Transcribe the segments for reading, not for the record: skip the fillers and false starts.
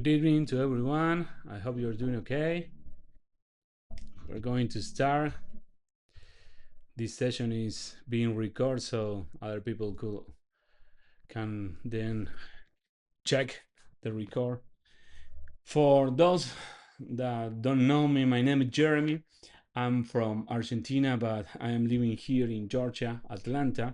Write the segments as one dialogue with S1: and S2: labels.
S1: Good evening to everyone. I hope you're doing okay. We're going to start. This session is being recorded so other people can then check the record. For those that don't know me, my name is Jeremy. I'm from Argentina, but I am living here in Georgia, Atlanta.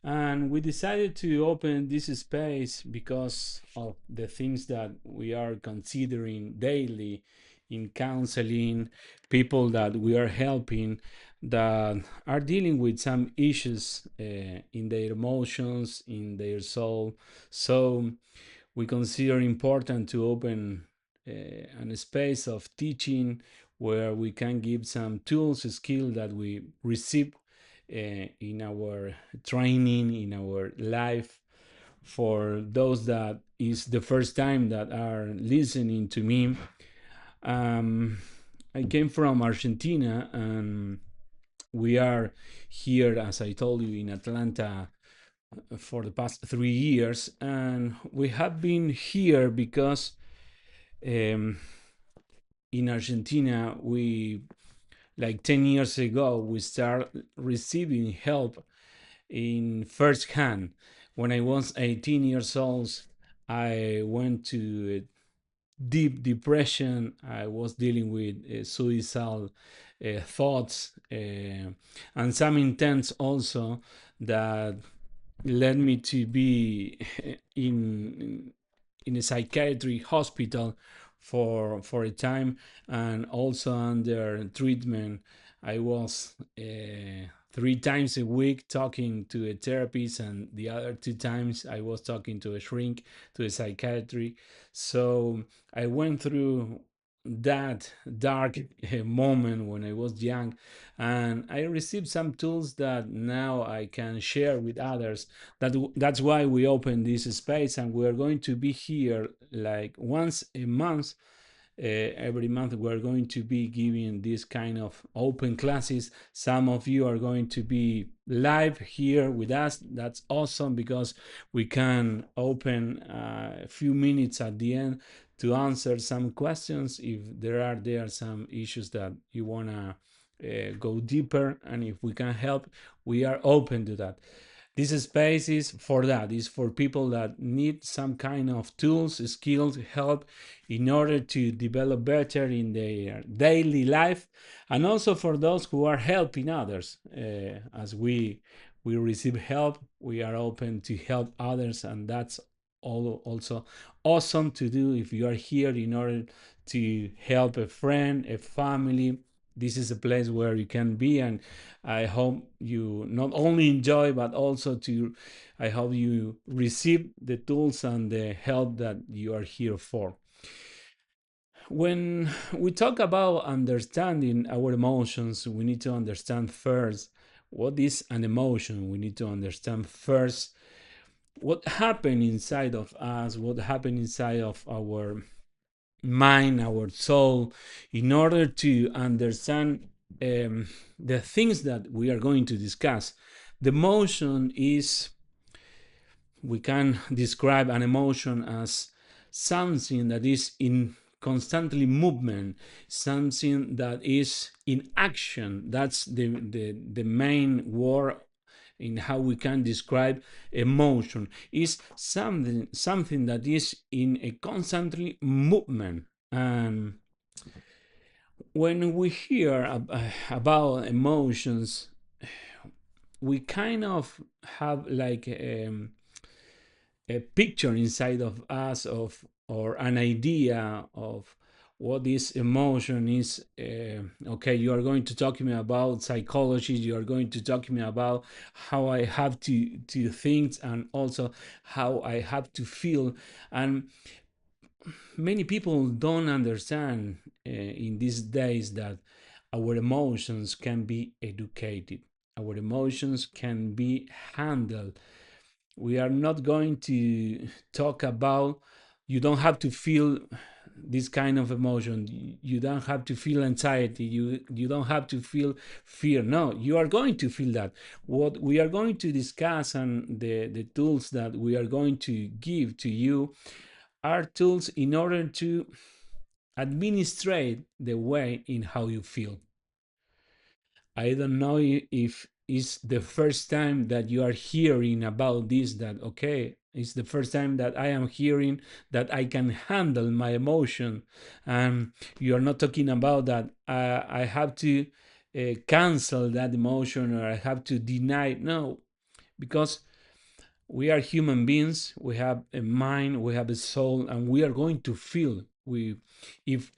S1: And we decided to open this space because of the things that we are considering daily in counseling, people that we are helping that are dealing with some issues in their emotions, in their soul. So we consider important to open a space of teaching where we can give some tools, skills that we receive in our training, in our life. For those that is the first time that are listening to me, um, I came from Argentina and we are here, as I told you, in Atlanta for the past 3 years. And we have been here because um, in Argentina, we like 10 years ago, we start receiving help in first hand. When I was 18 years old, I went to deep depression. I was dealing with suicidal thoughts and some intents also that led me to be in in a psychiatric hospital for a time and also under treatment. I was 3 times a week talking to a therapist, and the other 2 times I was talking to a shrink, to a psychiatrist. So I went through that dark moment when I was young, and I received some tools that now I can share with others. That's why we opened this space, and we are going to be here like once a month. Every month we're going to be giving this kind of open classes. Some of you are going to be live here with us. That's awesome because we can open a few minutes at the end to answer some questions if there are some issues that you want to go deeper, and if we can help, we are open to that. This space is for that, is for people that need some kind of tools, skills, help in order to develop better in their daily life, and also for those who are helping others. As we receive help, we are open to help others, and that's also awesome to do. If you are here in order to help a friend, a family, this is a place where you can be, and I hope you not only enjoy but also to I hope you receive the tools and the help that you are here for. When we talk about understanding our emotions, we need to understand first what is an emotion. We need to understand first what happened inside of us, what happened inside of our mind, our soul, in order to understand the things that we are going to discuss. The emotion is, we can describe an emotion as something that is in constantly movement, something that is in action. That's the main word in how we can describe emotion, is something that is in a constantly movement. And when we hear about emotions, we kind of have like a picture inside of us of or an idea of what this emotion is. Okay, you are going to talk to me about psychology, you are going to talk to me about how I have to think and also how I have to feel. And many people don't understand in these days that our emotions can be educated, our emotions can be handled. We are not going to talk about you don't have to feel this kind of emotion, you don't have to feel anxiety, you don't have to feel fear. No, you are going to feel that. What we are going to discuss and the tools that we are going to give to you are tools in order to administrate the way in how you feel. I don't know if it's the first time that you are hearing about this, that okay, it's the first time that I am hearing that I can handle my emotion. And you are not talking about that I have to cancel that emotion or I have to deny it. No, because we are human beings, we have a mind, we have a soul, and we are going to feel. If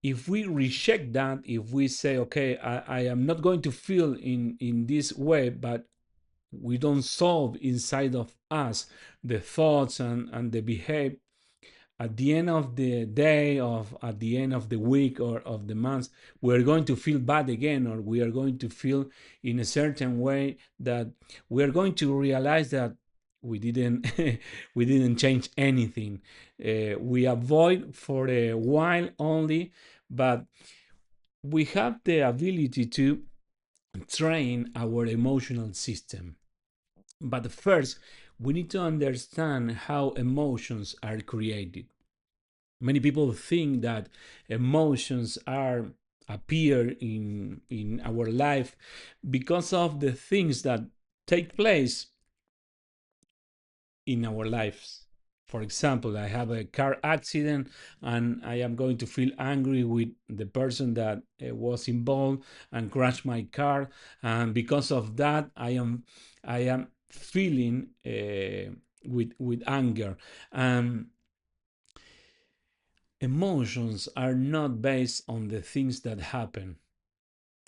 S1: if we reject that, if we say, okay, I am not going to feel in this way, but we don't solve inside of us the thoughts and the behavior, at the end of the day, of at the end of the week or of the month, we're going to feel bad again, or we are going to feel in a certain way that we are going to realize that we didn't we didn't change anything. We avoid for a while only, but we have the ability to train our emotional system. But first, we need to understand how emotions are created. Many people think that emotions are appear in our life because of the things that take place in our lives. For example, I have a car accident and I am going to feel angry with the person that was involved and crashed my car, and because of that I am feeling with anger. And emotions are not based on the things that happen,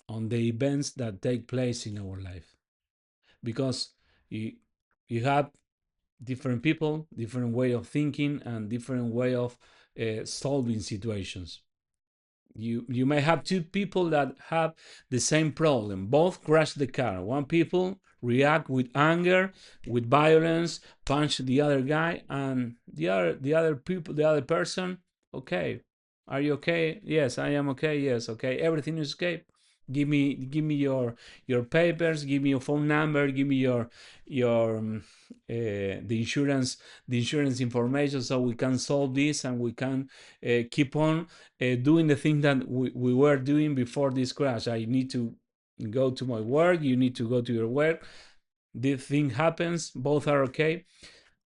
S1: on the events that take place in our life, because you, you have different people, different way of thinking, and different way of solving situations. You may have two people that have the same problem, both crash the car. One people react with anger, with violence, punch the other guy, and the other person, okay, are you okay? Yes, I am okay. Yes, okay, everything is okay. Give me your papers, give me your phone number, give me your the insurance information, so we can solve this and we can keep on doing the thing that we were doing before this crash. I need to go to my work, you need to go to your work, this thing happens, both are okay.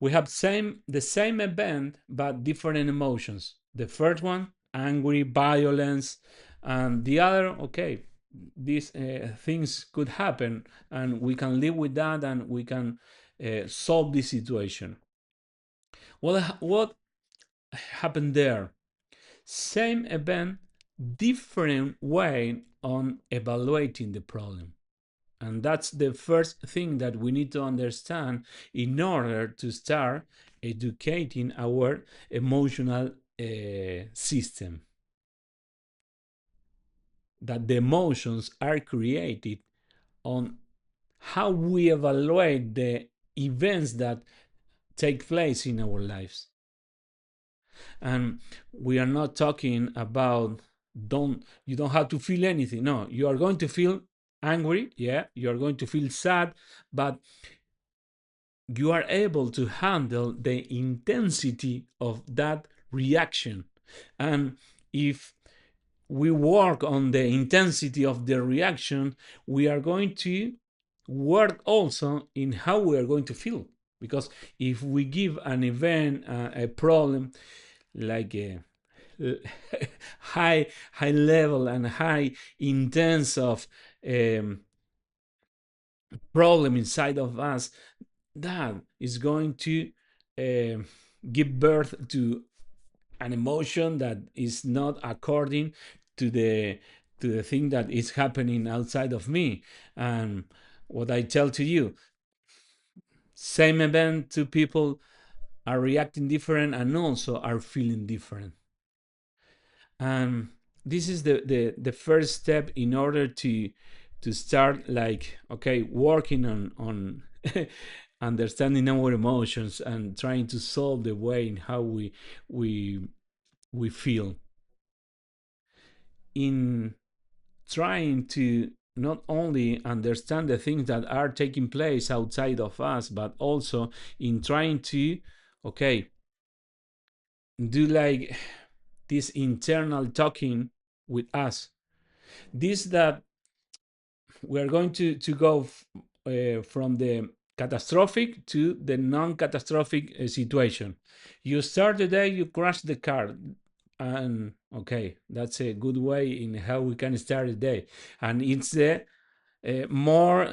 S1: We have the same event but different emotions. The first one, angry, violence, and the other, okay, these things could happen and we can live with that and we can solve this situation. What happened there? Same event, different way on evaluating the problem. And that's the first thing that we need to understand in order to start educating our emotional system. That the emotions are created on how we evaluate the events that take place in our lives. And we are not talking about you don't have to feel anything. No, you are going to feel angry, yeah, you are going to feel sad, but you are able to handle the intensity of that reaction. And if we work on the intensity of the reaction, we are going to work also in how we are going to feel. Because if we give an event, a problem, like a high level and high intense of um, problem inside of us, that is going to uh, give birth to an emotion that is not according to the thing that is happening outside of me. And what I tell to you, same event, two people are reacting different and also are feeling different. And this is the first step in order to start, like, okay, working on understanding our emotions and trying to solve the way in how we we feel, in trying to not only understand the things that are taking place outside of us, but also in trying to, okay, do like this internal talking with us. This that we're going to go from the catastrophic to the non-catastrophic situation. You start the day, you crash the car, and okay, that's a good way in how we can start the day. And it's the more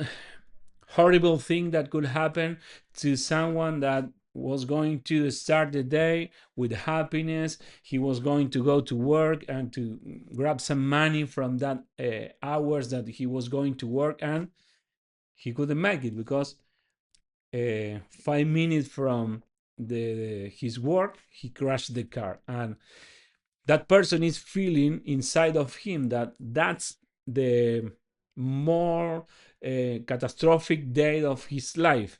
S1: horrible thing that could happen to someone that was going to start the day with happiness. He was going to go to work and to grab some money from that hours that he was going to work, and he couldn't make it because 5 minutes from his work he crashed the car. And that person is feeling inside of him that that's the more catastrophic day of his life.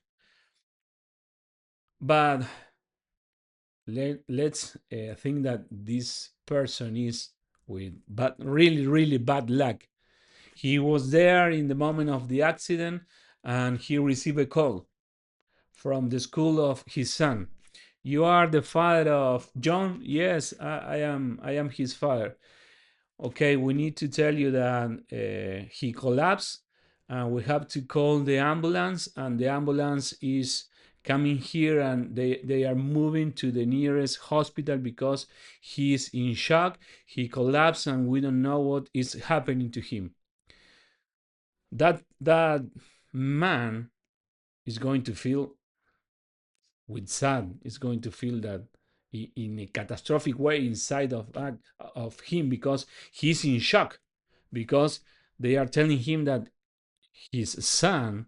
S1: But let's think that this person is with but really really bad luck. He was there in the moment of the accident, and he received a call from the school of his son. You are the father of John? Yes, I am. I am his father. Okay, we need to tell you that he collapsed, and we have to call the ambulance, and the ambulance is coming here, and they are moving to the nearest hospital because he is in shock. He collapsed, and we don't know what is happening to him. That man is going to feel with sad, is going to feel that in a catastrophic way inside of him, because he's in shock, because they are telling him that his son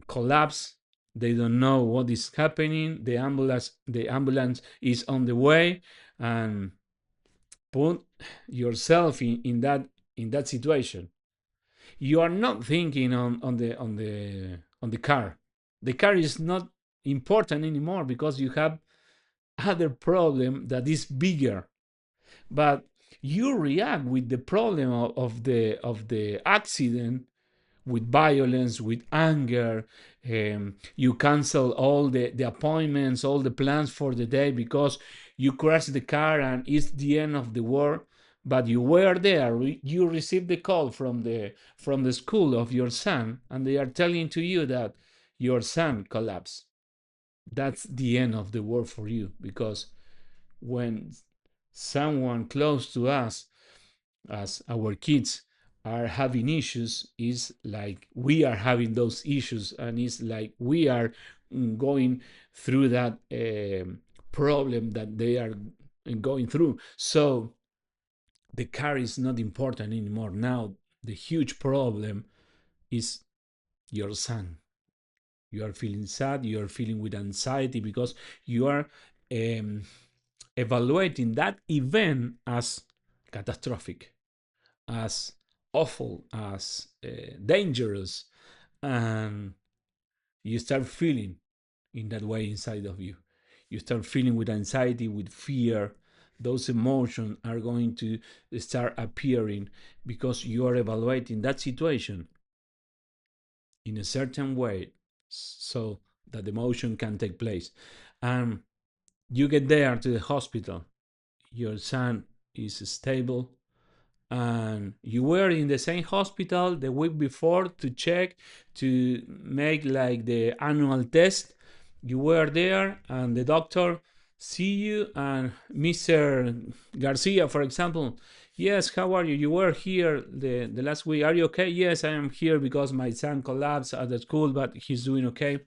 S1: collapsed. They don't know what is happening. The ambulance is on the way. And put yourself in that situation. You are not thinking on the car. The car is not important anymore because you have other problem that is bigger. But you react with the problem of the accident with violence, with anger. You cancel all the appointments, all the plans for the day because you crashed the car and it's the end of the world. But you were there. You received the call from the school of your son, and they are telling to you that your son collapsed. That's the end of the world for you, because when someone close to us, as our kids, are having issues, is like we are having those issues, and it's like we are going through that problem that they are going through. So the car is not important anymore. Now the huge problem is your son. You are feeling sad, you are feeling with anxiety because you are um, evaluating that event as catastrophic, as awful, as dangerous, and you start feeling in that way inside of you. You start feeling with anxiety, with fear. Those emotions are going to start appearing because you are evaluating that situation in a certain way so that the emotion can take place. And you get there to the hospital. Your son is stable, and you were in the same hospital the week before to check, to make like the annual test. You were there, and the doctor see you, and Mr. Garcia, for example, yes, how are you? You were here the last week. Are you okay? Yes, I am here because my son collapsed at the school, but he's doing okay.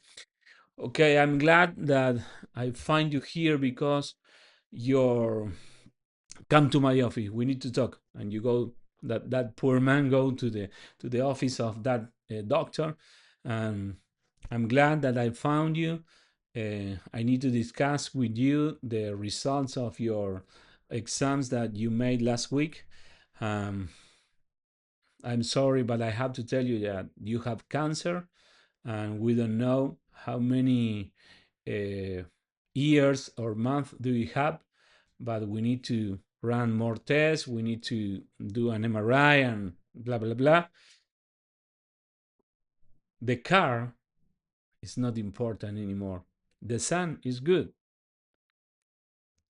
S1: Okay, I'm glad that I find you here because your come to my office, we need to talk. And you go, that poor man go to the office of that doctor, and I'm glad that I found you. I need to discuss with you the results of your exams that you made last week. um, I'm sorry, but I have to tell you that you have cancer, and we don't know how many uh, years or months do you have, but we need to run more tests. We need to do an MRI and blah, blah, blah. The car is not important anymore. The sun is good.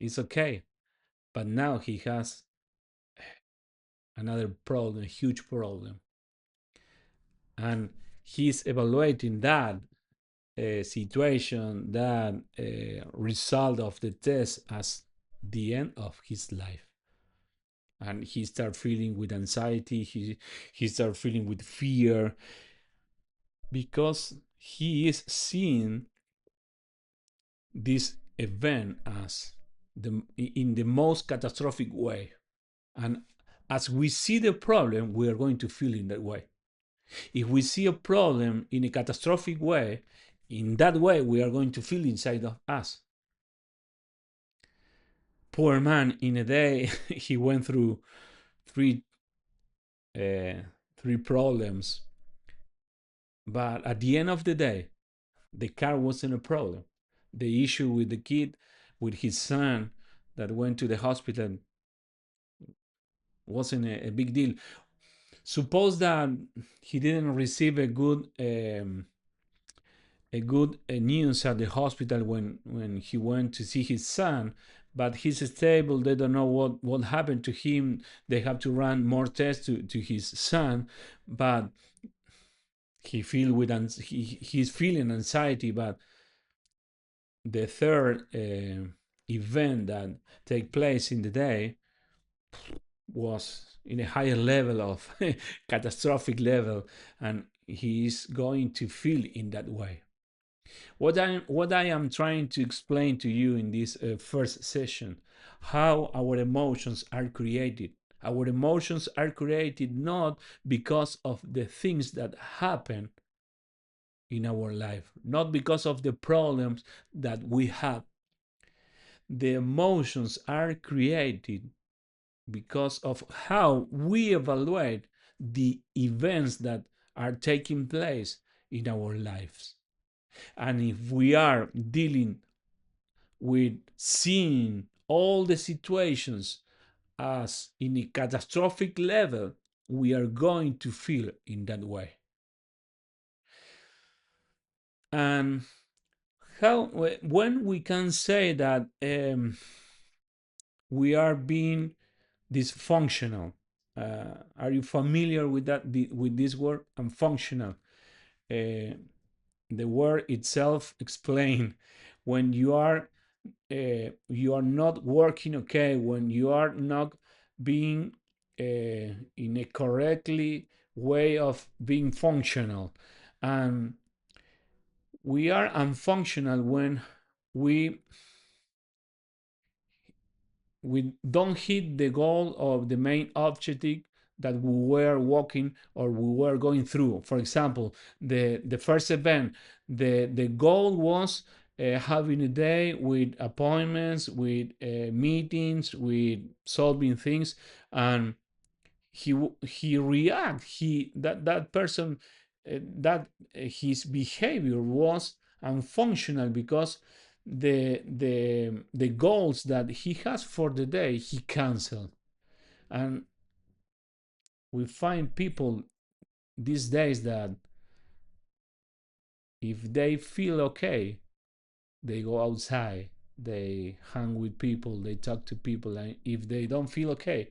S1: It's okay. But now he has another problem, a huge problem. And he's evaluating that situation, that result of the test as the end of his life. And he start feeling with anxiety, he start feeling with fear, because he is seeing this event as in the most catastrophic way. And as we see the problem, we are going to feel in that way. If we see a problem in a catastrophic way, in that way we are going to feel inside of us. Poor man, in a day he went through three uh, three problems, but at the end of the day, the car wasn't a problem. The issue with the kid, with his son that went to the hospital, wasn't a big deal. Suppose that he didn't receive a good news at the hospital when he went to see his son, but he's stable. They don't know what happened to him. They have to run more tests to his son, but he's feeling anxiety. But the third event that take place in the day was in a higher level of catastrophic level, and he is going to feel in that way. What I am trying to explain to you in this first session, how our emotions are created. Our emotions are created not because of the things that happen in our life, not because of the problems that we have. The emotions are created because of how we evaluate the events that are taking place in our lives. And if we are dealing with seeing all the situations as in a catastrophic level, we are going to feel in that way. And how, when we can say that we are being dysfunctional, are you familiar with that, with this word? And functional, the word itself explain when you are not working okay, when you are not being in a correctly way of being functional. And we are unfunctional when we we don't hit the goal of the main objective that we were walking or we were going through. For example, the first event, the goal was having a day with appointments, with meetings, with solving things, and he react he that person that his behavior was unfunctional because the goals that he has for the day he canceled. And we find people these days that if they feel okay, they go outside, they hang with people, they talk to people, and if they don't feel okay,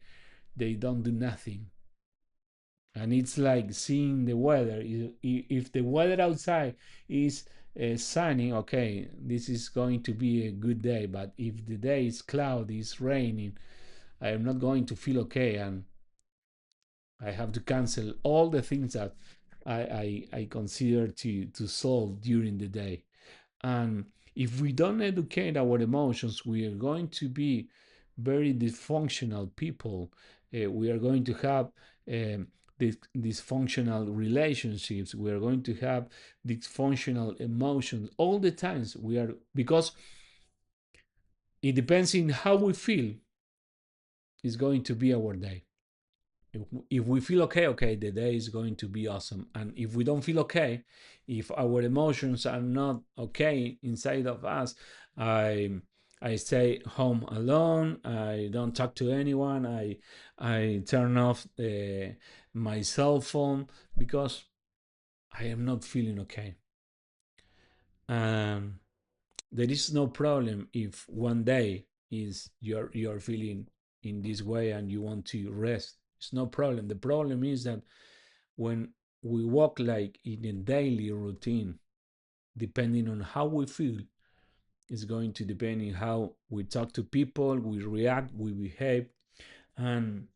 S1: they don't do nothing. And it's like seeing the weather. If the weather outside is sunny, okay, this is going to be a good day. But if the day is cloudy, it's raining, I am not going to feel okay, and I have to cancel all the things that I consider to solve during the day. And if we don't educate our emotions, we are going to be very dysfunctional people. We are going to have dysfunctional relationships. We are going to have dysfunctional emotions all the times. We are, because it depends on how we feel is going to be our day. If we feel okay, okay, the day is going to be awesome. And if we don't feel okay, if our emotions are not okay inside of us, i I stay home alone, I don't talk to anyone, I turn off my cell phone because I am not feeling okay. um, there is no problem if one day is you're feeling in this way and you want to rest. It's no problem. The problem is that when we walk like in a daily routine, depending on how we feel, it's going to depend on how we talk to people, we react, we behave. And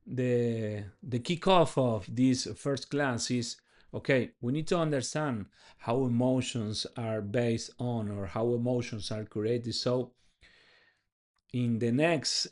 S1: the kickoff of this first class is, okay, we need to understand how emotions are based on, or how emotions are created. So in the next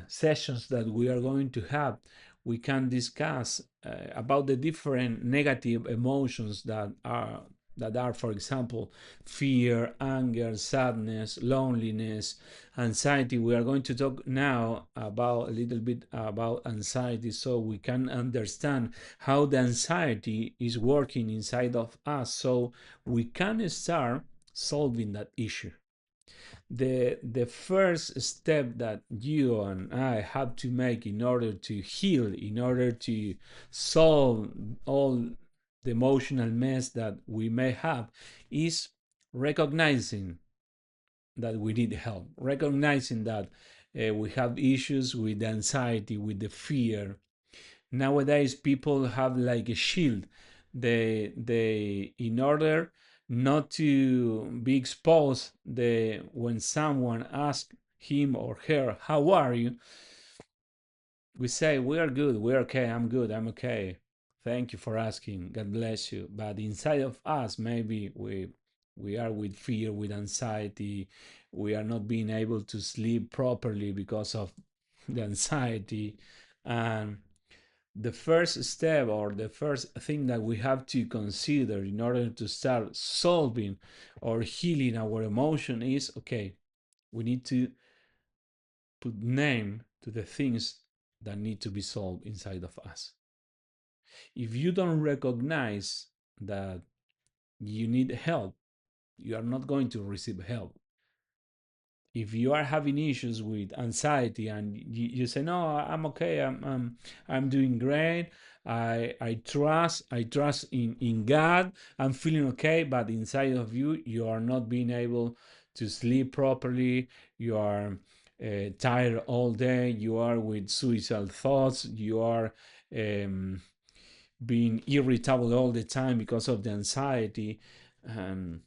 S1: sessions that we are going to have, we can discuss about the different negative emotions that are, for example, fear, anger, sadness, loneliness, anxiety. We are going to talk now about a little bit about anxiety, so we can understand how the anxiety is working inside of us, so we can start solving that issue. The first step that you and I have to make in order to heal, in order to solve all the emotional mess that we may have, is recognizing that we need help, recognizing that we have issues with the anxiety, with the fear. Nowadays people have like a shield. They in order not to be exposed, they when someone asks him or her, how are you, we say, we are good, we're okay, I'm good, I'm okay, thank you for asking, God bless you. But inside of us, maybe we are with fear, with anxiety. We are not being able to sleep properly because of the anxiety. And the first step, or the first thing that we have to consider in order to start solving or healing our emotion is, okay, we need to put name to the things that need to be solved inside of us. If you don't recognize that you need help, you are not going to receive help. If you are having issues with anxiety and you say, no, I'm okay, I'm doing great, I trust in God, I'm feeling okay, but inside of you, you are not being able to sleep properly, you are tired all day, you are with suicidal thoughts, you are being irritable all the time because of the anxiety. um,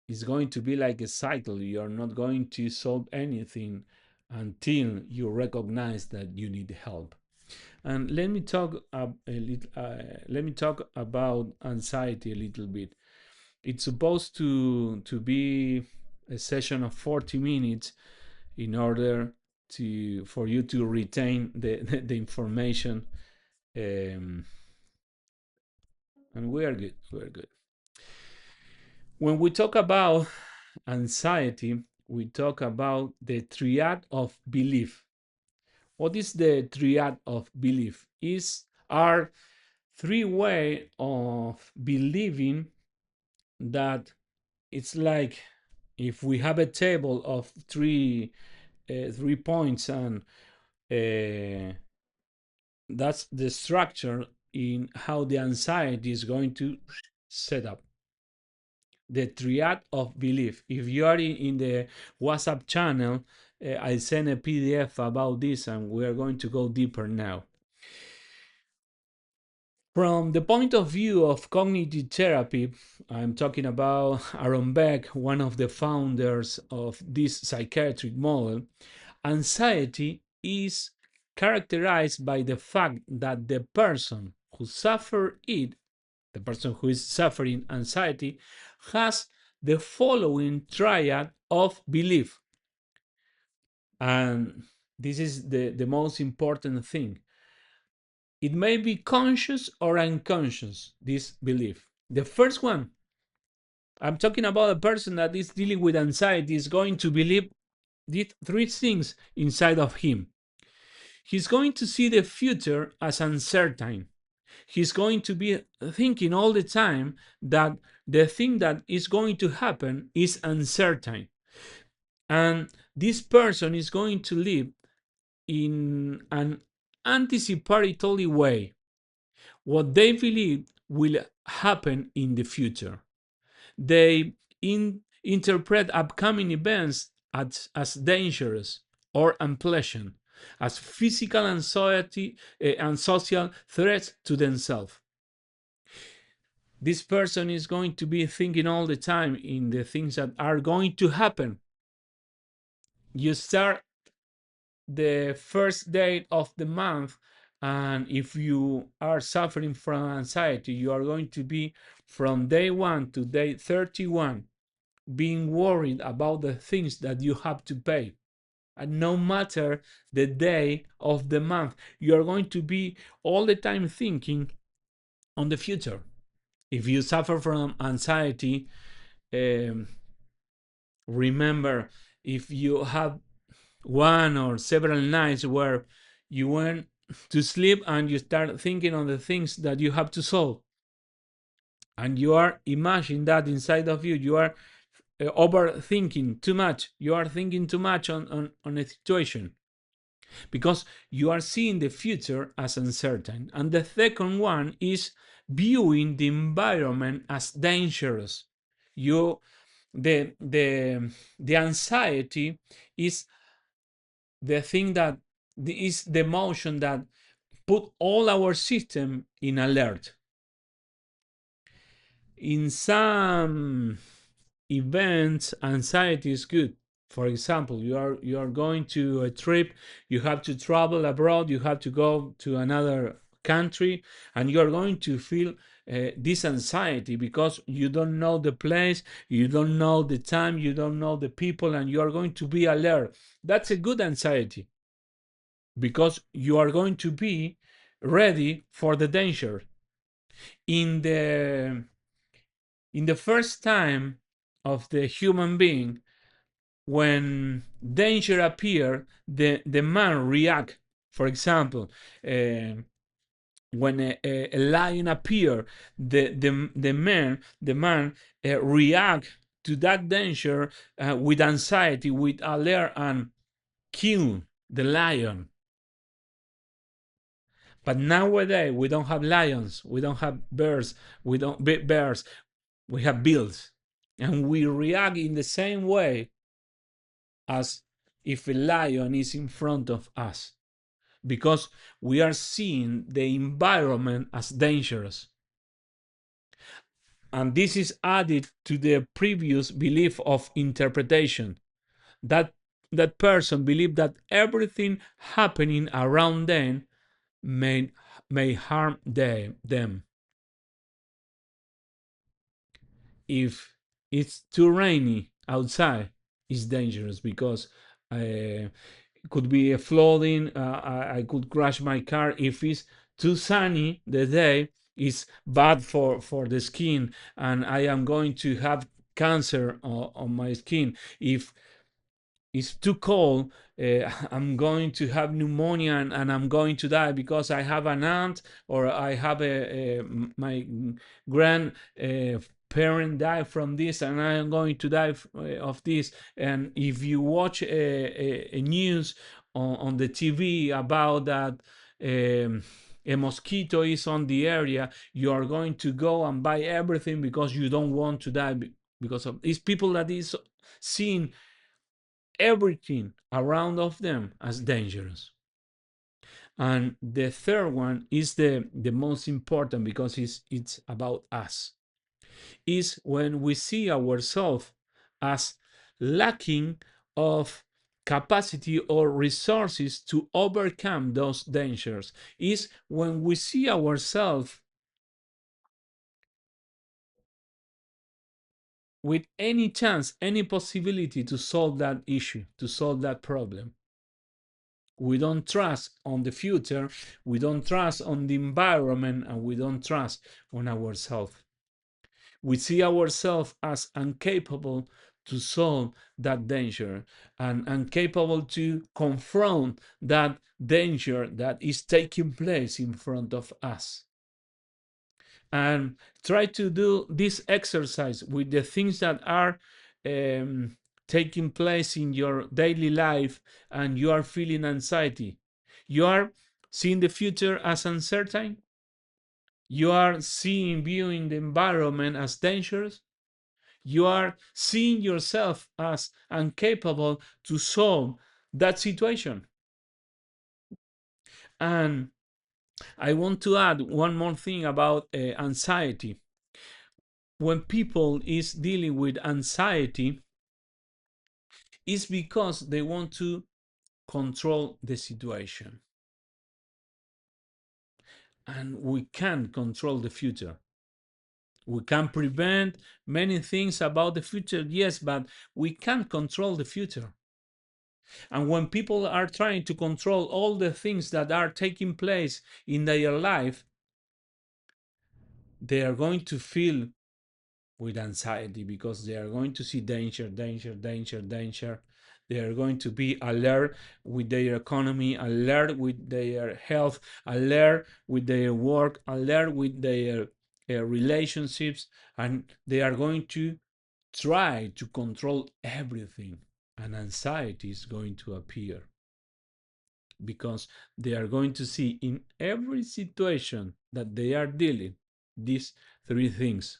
S1: it's going to be like a cycle. You're not going to solve anything until you recognize that you need help. And let me talk let me talk about anxiety a little bit. It's supposed to be a session of 40 minutes in order to for you to retain the information. um, and we are good. We are good. When we talk about anxiety, we talk about the triad of belief. What is the triad of belief? Is are three ways of believing that it's like if we have a table of three points, and that's the structure in how the anxiety is going to set up. The triad of belief. If you are in the WhatsApp channel, I sent a PDF about this, and we are going to go deeper now. From the point of view of cognitive therapy, I'm talking about Aaron Beck, one of the founders of this psychiatric model. Anxiety is characterized by the fact that the person who suffers it, the person who is suffering anxiety, has the following triad of belief. And this is the most important thing. It may be conscious or unconscious, this belief. The first one, I'm talking about a person that is dealing with anxiety, is going to believe these three things inside of him. He's going to see the future as uncertain. He's going to be thinking all the time that the thing that is going to happen is uncertain. And this person is going to live in an anticipatory way. What they believe will happen in the future. They interpret upcoming events as dangerous or unpleasant, as physical anxiety and social threats to themselves. This person is going to be thinking all the time in the things that are going to happen. You start the first day of the month, and if you are suffering from anxiety, you are going to be from day 1 to day 31 being worried about the things that you have to pay. And no matter the day of the month, you are going to be all the time thinking on the future. If you suffer from anxiety, um, remember, if you have one or several nights where you went to sleep and you start thinking on the things that you have to solve, and you are imagining that inside of you, you are overthinking too much, you are thinking too much on a situation, because you are seeing the future as uncertain. And the second one is viewing the environment as dangerous. You the anxiety is the thing that is the emotion that put all our system in alert. In some events, anxiety is good. For example, you are going to a trip, you have to travel abroad, you have to go to another country, and you are going to feel this anxiety because you don't know the place, you don't know the time, you don't know the people, and you are going to be alert. That's a good anxiety because you are going to be ready for the danger. In the first time of the human being, when danger appear, the man react. For example, when a lion appear, the man react to that danger with anxiety, with alert, and kill the lion. But nowadays we don't have lions, we don't have bears, we don't bears, we have bills, and we react in the same way as if a lion is in front of us, because we are seeing the environment as dangerous. And this is added to the previous belief of interpretation, that that person believed that everything happening around them may harm them. If it's too rainy outside, it's dangerous because it could be a flooding. I could crash my car. If it's too sunny, the day is bad for the skin, and I am going to have cancer on my skin. If it's too cold, I'm going to have pneumonia, and I'm going to die because I have an aunt, or I have my grand parent died from this, and I am going to die of this. And if you watch a news on the TV about that a mosquito is on the area, you are going to go and buy everything because you don't want to die because of these people that is seeing everything around of them as dangerous. And the third one is the most important, because it's about us, is when we see ourselves as lacking of capacity or resources to overcome those dangers, is when we see ourselves with any chance, any possibility to solve that issue, to solve that problem. We don't trust on the future, we don't trust on the environment, and we don't trust on ourselves. We see ourselves as incapable to solve that danger, and incapable to confront that danger that is taking place in front of us. And try to do this exercise with the things that are taking place in your daily life, and you are feeling anxiety. You are seeing the future as uncertain. You are viewing the environment as dangerous. You are seeing yourself as incapable to solve that situation. And I want to add one more thing about anxiety. When people is dealing with anxiety, it's because they want to control the situation. And we can control the future. We can prevent many things about the future, yes, but we can't control the future. And when people are trying to control all the things that are taking place in their life, they are going to feel with anxiety because they are going to see danger, danger, danger, danger. They are going to be alert with their economy, alert with their health, alert with their work, alert with their relationships, and they are going to try to control everything. And anxiety is going to appear because they are going to see in every situation that they are dealing these three things: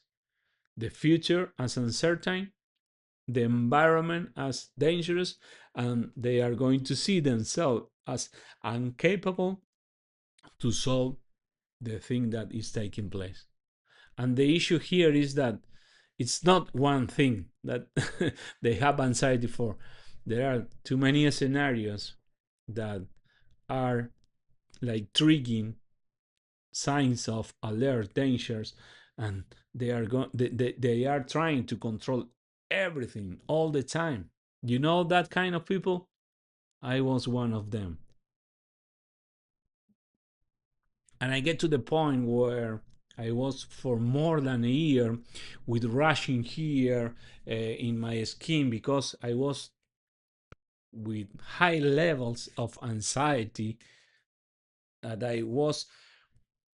S1: the future as uncertain, the environment as dangerous, and they are going to see themselves as incapable to solve the thing that is taking place. And the issue here is that it's not one thing that they have anxiety for. There are too many scenarios that are like triggering signs of alert dangers, and they are trying to control everything all the time. You know that kind of people? I was one of them. And I get to the point where I was for more than a year with rushing here in my skin because I was with high levels of anxiety, that I was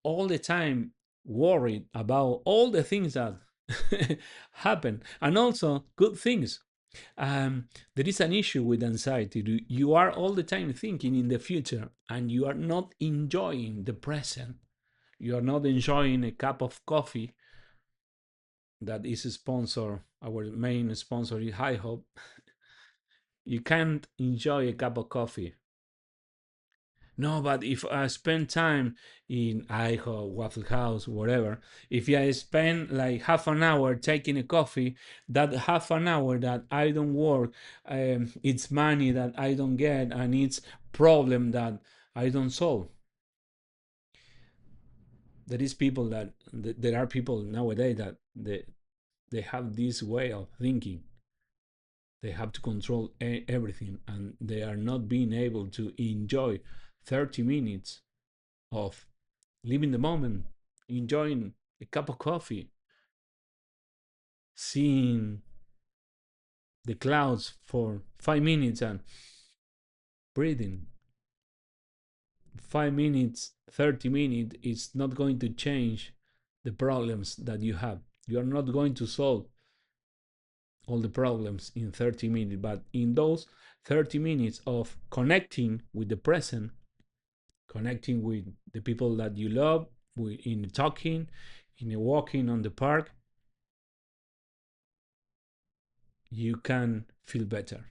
S1: all the time worried about all the things that happen, and also good things. There is an issue with anxiety. You are all the time thinking in the future and you are not enjoying the present. You are not enjoying a cup of coffee that is a sponsor. Our main sponsor is High Hope. You can't enjoy a cup of coffee. No, but if I spend time in IHO, Waffle House, whatever, if I spend like half an hour taking a coffee, that half an hour that I don't work, it's money that I don't get, and it's problem that I don't solve. There is people there are people nowadays that they have this way of thinking. They have to control everything, and they are not being able to enjoy 30 minutes of living the moment, enjoying a cup of coffee, seeing the clouds for 5 minutes and breathing. 5 minutes, 30 minutes is not going to change the problems that you have. You are not going to solve all the problems in 30 minutes, but in those 30 minutes of connecting with the present, connecting with the people that you love, in talking, in walking on the park, you can feel better.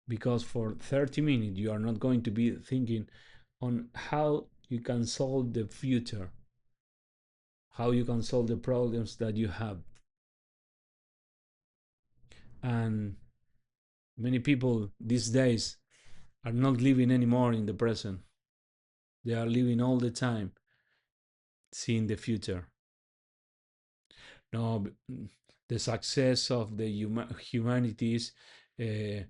S1: Because for 30 minutes you are not going to be thinking on how you can solve the future, how you can solve the problems that you have. And many people these days are not living anymore in the present. They are living all the time seeing the future. No, the success of the humanities uh,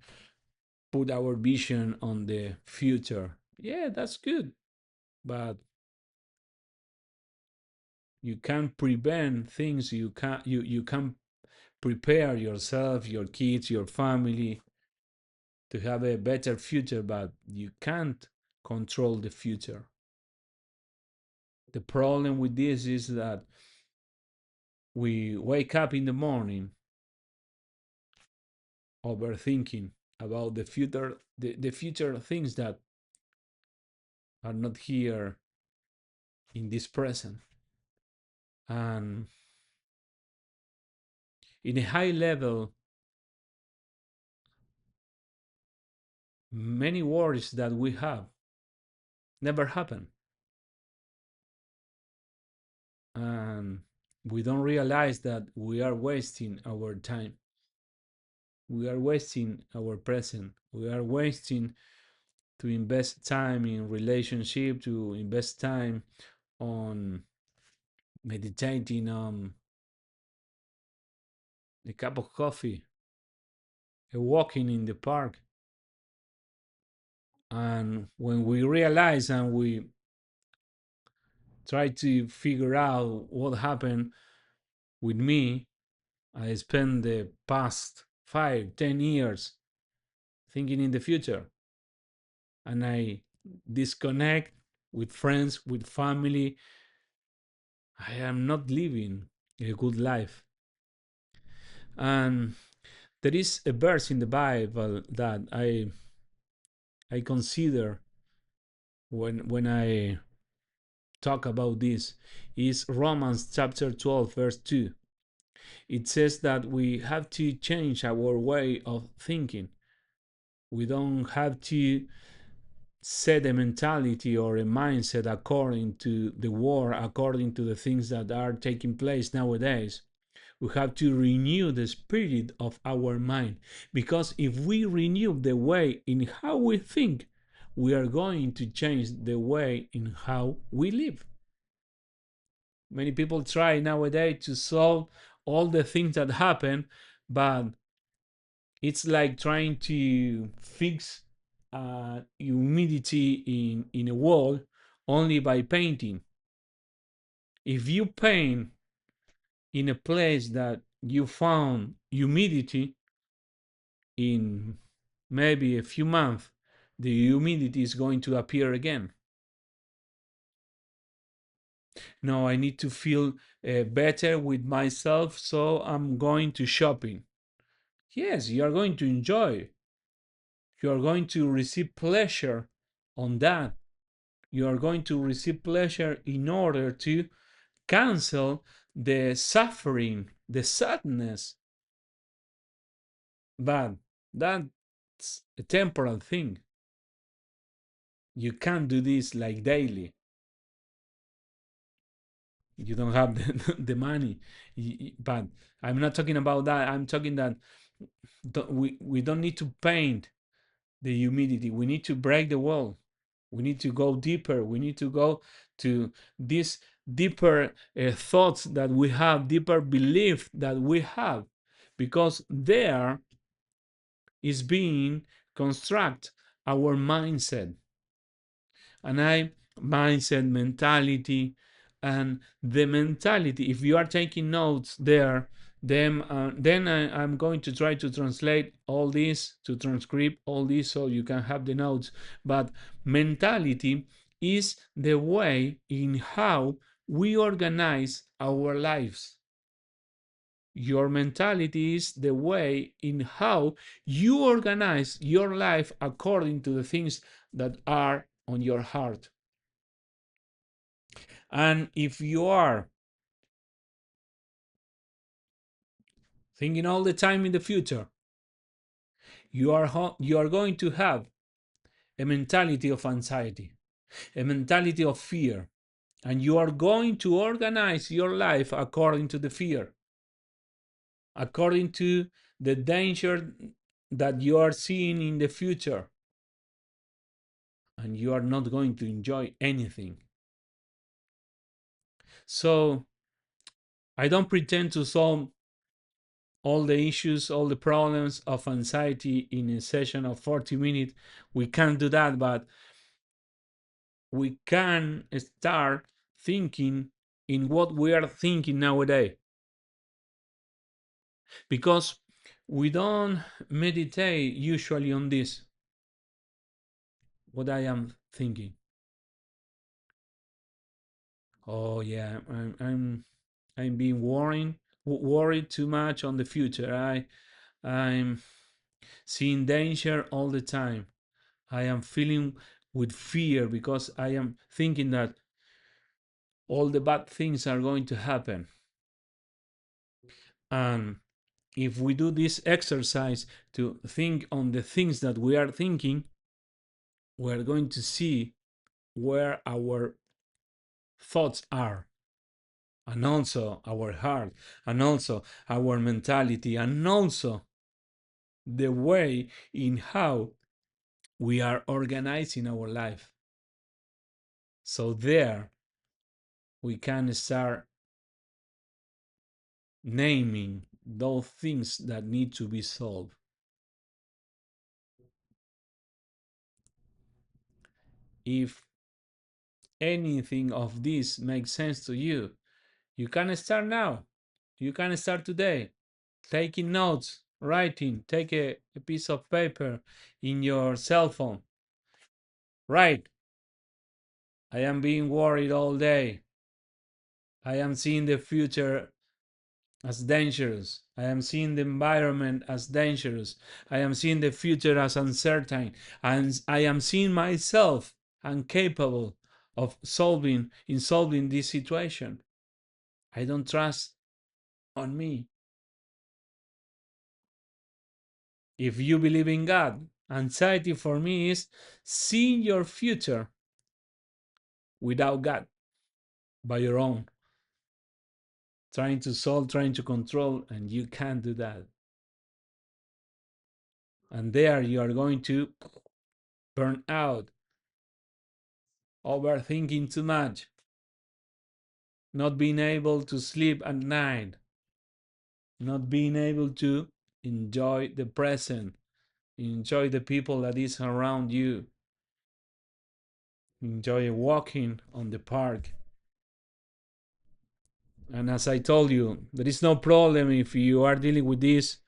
S1: put our vision on the future. Yeah, that's good, but you can prevent things. You can prepare yourself, your kids, your family to have a better future, but you can't control the future. The problem with this is that we wake up in the morning overthinking about the future things that are not here in this present. And in a high level, many worries that we have never happen. And we don't realize that we are wasting our time. We are wasting our present. We are wasting to invest time in relationship, to invest time on meditating on a cup of coffee, a walking in the park. And when we realize and we try to figure out what happened with me, I spent the past 5, 10 years thinking in the future, and I disconnect with friends, with family. I am not living a good life. And there is a verse in the Bible that I consider when I talk about this. Is Romans chapter 12 verse 2. It says that we have to change our way of thinking. We don't have to set a mentality or a mindset according to the war, according to the things that are taking place nowadays. We have to renew the spirit of our mind, because if we renew the way in how we think, we are going to change the way in how we live. Many people try nowadays to solve all the things that happen, but it's like trying to fix humidity in a wall only by painting. If you paint in a place that you found humidity, in maybe a few months, the humidity is going to appear again. No, I need to feel better with myself, so I'm going to shopping. Yes, you are going to enjoy. You are going to receive pleasure on that. You are going to receive pleasure in order to cancel the suffering, the sadness. But that's a temporal thing. You can't do this like daily. You don't have the money. But I'm not talking about that. I'm talking that we don't need to paint the humidity. We need to break the wall. We need to go deeper. We need to go to these deeper thoughts that we have, deeper belief that we have, because there is being construct our mindset. And mindset, mentality, and the mentality, if you are taking notes there, then I'm going to try to translate all this, to transcribe all this so you can have the notes. But mentality is the way in how we organize our lives. Your mentality is the way in how you organize your life according to the things that are on your heart. And if you are thinking all the time in the future, you are going to have a mentality of anxiety, a mentality of fear, and you are going to organize your life according to the fear, according to the danger that you are seeing in the future, and you are not going to enjoy anything. So I don't pretend to solve all the issues, all the problems of anxiety in a session of 40 minutes. We can't do that, but we can start thinking in what we are thinking nowadays. Because we don't meditate usually on this, what I am thinking. Oh yeah, I'm being worried too much on the future. I'm seeing danger all the time. I am feeling with fear because I am thinking that all the bad things are going to happen. And if we do this exercise to think on the things that we are thinking, we're going to see where our thoughts are, and also our heart, and also our mentality, and also the way in how we are organizing our life. So there we can start naming those things that need to be solved. If anything of this makes sense to you, you can start now. You can start today. Taking notes, writing, take a piece of paper in your cell phone. Write, I am being worried all day. I am seeing the future as dangerous. I am seeing the environment as dangerous. I am seeing the future as uncertain. And I am seeing myself incapable of solving this situation. I don't trust on me. If you believe in God, anxiety for me is seeing your future without God, by your own, trying to solve, trying to control, and you can't do that. And there you are going to burn out, overthinking too much, not being able to sleep at night, not being able to enjoy the present, enjoy the people that is around you, enjoy walking on the park. And as I told you, there is no problem if you are dealing with this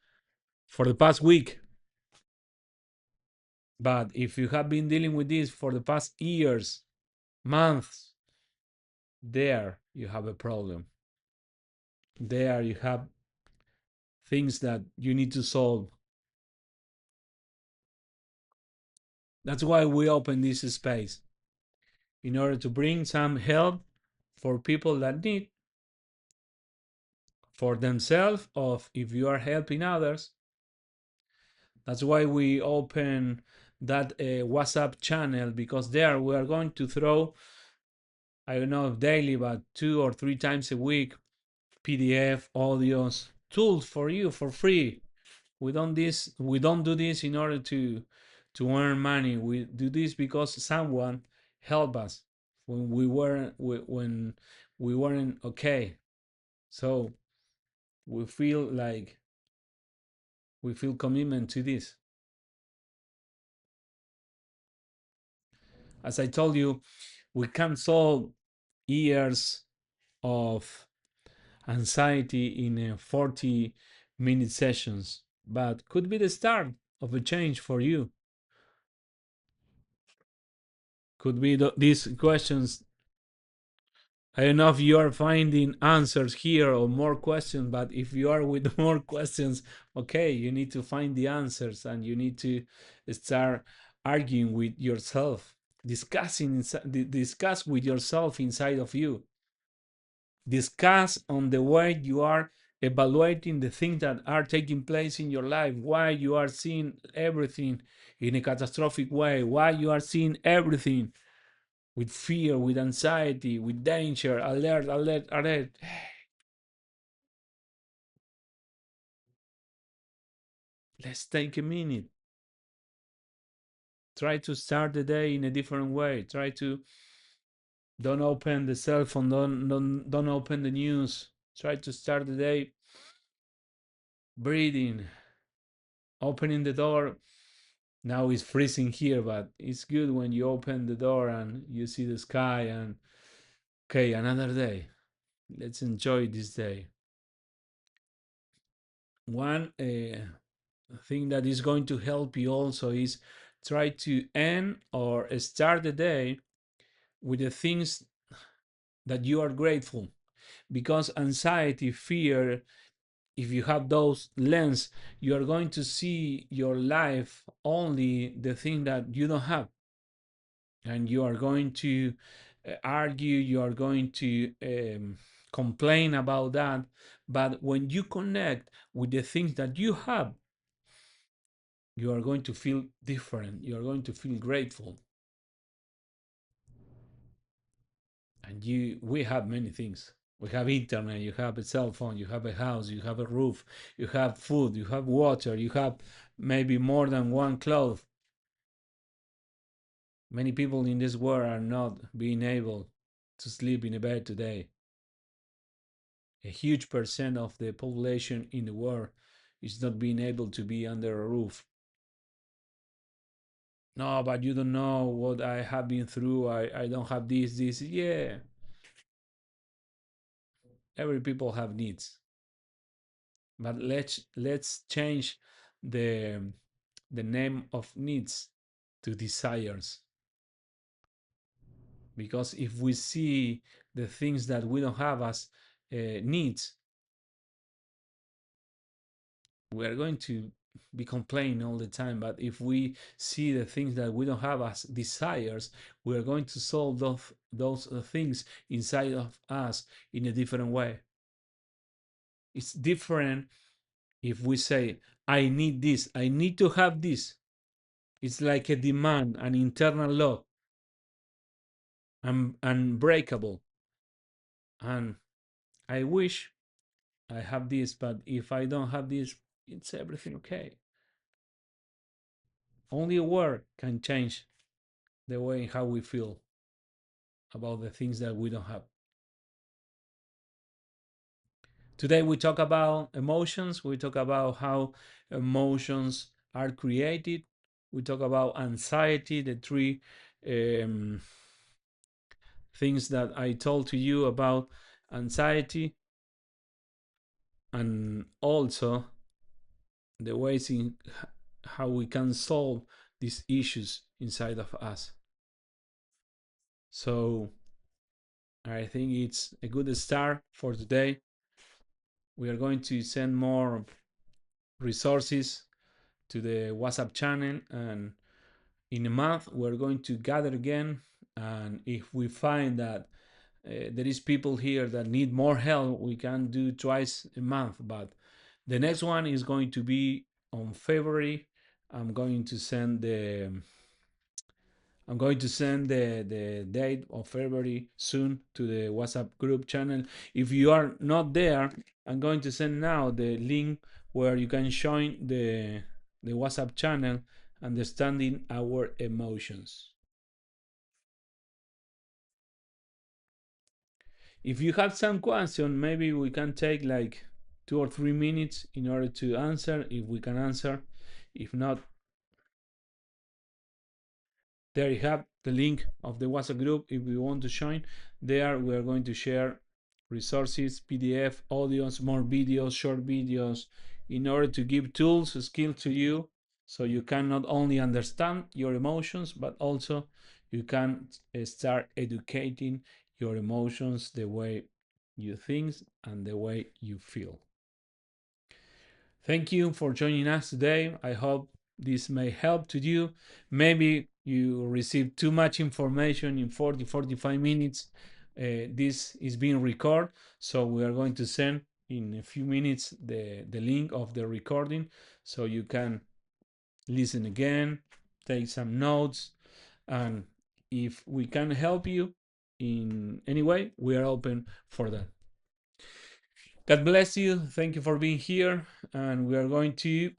S1: for the past week. But if you have been dealing with this for the past years, months, there you have a problem. There you have things that you need to solve. That's why we open this space, in order to bring some help for people that need, for themselves, or if you are helping others. That's why we open that WhatsApp channel, because there we are going to throw, I don't know if daily, but 2 or 3 times a week, PDF, audios, tools for you for free. We don't do this in order to earn money. We do this because someone helped us when we weren't okay. So we feel like we feel commitment to this. As I told you, we can solve years of anxiety in 40-minute sessions, but could be the start of a change for you. Could be these questions. I don't know if you are finding answers here or more questions, but if you are with more questions, okay, you need to find the answers and you need to start arguing with yourself, discuss with yourself inside of you. Discuss on the way you are evaluating the things that are taking place in your life, why you are seeing everything in a catastrophic way, why you are seeing everything with fear, with anxiety, with danger, alert, alert, alert. Let's take a minute. Try to start the day in a different way. Try to don't open the cell phone, don't open the news. Try to start the day breathing, opening the door. Now it's freezing here, but it's good when you open the door and you see the sky and okay, another day. Let's enjoy this day. One thing that is going to help you also is try to end or start the day with the things that you are grateful, because anxiety, fear, if you have those lens, you are going to see your life only the thing that you don't have, and you are going to argue, you are going to complain about that. But when you connect with the things that you have, you are going to feel different. You are going to feel grateful. And we have many things. We have internet, you have a cell phone, you have a house, you have a roof, you have food, you have water, you have maybe more than one clothes. Many people in this world are not being able to sleep in a bed today. A huge percent of the population in the world is not being able to be under a roof. No, but you don't know what I have been through. I don't have this. Yeah, every people have needs. But let's change the the name of needs to desires. Because if we see the things that we don't have as needs, we are going to be complaining all the time. But if we see the things that we don't have as desires, we are going to solve those things inside of us in a different way. It's different if we say, I need this, I need to have this. It's like a demand, an internal law, unbreakable. And I wish I have this, but if I don't have this, it's everything okay. Only a word can change the way how we feel about the things that we don't have. Today we talk about emotions, we talk about how emotions are created, we talk about anxiety, the three um, things that I told to you about anxiety, and also the ways in how we can solve these issues inside of us. So I think it's a good start for today. We are going to send more resources to the WhatsApp channel, and in a month we're going to gather again. And if we find that there is people here that need more help, we can do twice a month. But the next one is going to be on February. I'm going to send the I'm going to send the date of February soon to the WhatsApp group channel. If you are not there, I'm going to send now the link where you can join the WhatsApp channel, Understanding Our Emotions. If you have some question, maybe we can take like 2 or 3 minutes in order to answer, if we can answer. If not, there you have the link of the WhatsApp group. If you want to join, there we are going to share resources, PDF, audios, more videos, short videos, in order to give tools, skills to you, so you can not only understand your emotions, but also you can start educating your emotions, the way you think and the way you feel. Thank you for joining us today. I hope this may help to you. Maybe you received too much information in 45 minutes. This is being recorded, so we are going to send in a few minutes the link of the recording, so you can listen again, take some notes, and if we can help you in any way, we are open for that. God bless you. Thank you for being here, and we are going to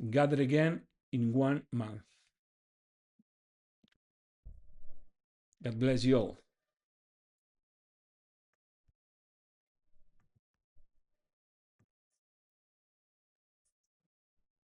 S1: gather again in 1 month. God bless you all.